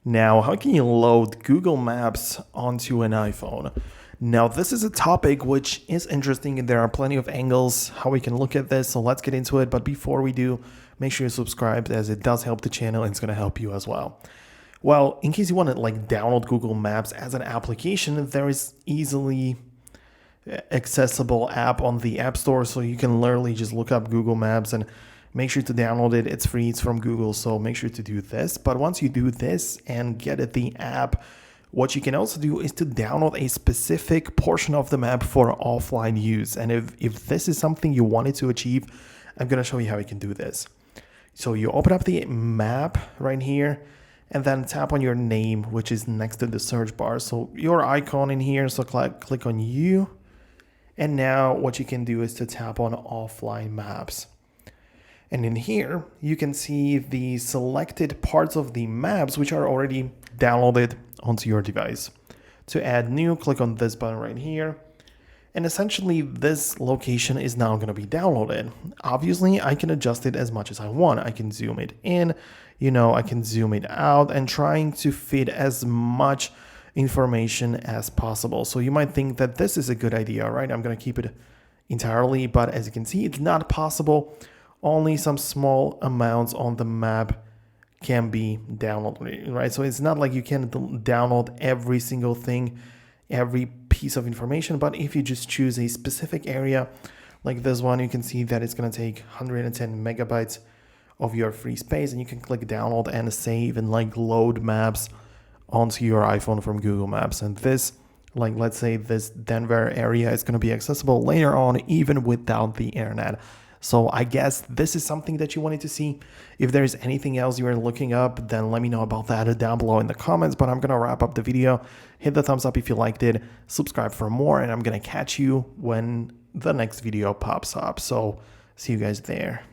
Now, how can you load Google Maps onto an iPhone? Now, this is a topic which is interesting and there are plenty of angles how we can look at this. So let's get into it. But before we do, make sure you subscribe as it does help the channel and it's going to help you as well. Well, in case you want to download Google Maps as an application, there is easily accessible app on the App Store. So you can literally just look up Google Maps and make sure to download it. It's free, it's from Google, so make sure to do this. But once you do this and get the app, what you can also do is to download a specific portion of the map for offline use. And if this is something you wanted to achieve, I'm going to show you how you can do this. So you open up the map right here and then tap on your name, which is next to the search bar. So your icon in here, so click on you. And now what you can do is to tap on offline maps. And in here, you can see the selected parts of the maps which are already downloaded onto your device. To add new, click on this button right here. And essentially, this location is now going to be downloaded. Obviously, I can adjust it as much as I want. I can zoom it in, I can zoom it out and trying to fit as much information as possible. So you might think that this is a good idea, right? I'm going to keep it entirely, but as you can see, it's not possible. Only some small amounts on the map can be downloaded, right? So it's not like you can download every single thing, every piece of information, but if you just choose a specific area like this one, you can see that it's going to take 110 megabytes of your free space, and you can click download and save and load maps onto your iPhone from Google Maps. And this, let's say this Denver area is going to be accessible later on, even without the internet. So I guess this is something that you wanted to see. If there's anything else you are looking up, then let me know about that down below in the comments. But I'm going to wrap up the video. Hit the thumbs up if you liked it. Subscribe for more. And I'm going to catch you when the next video pops up. So see you guys there.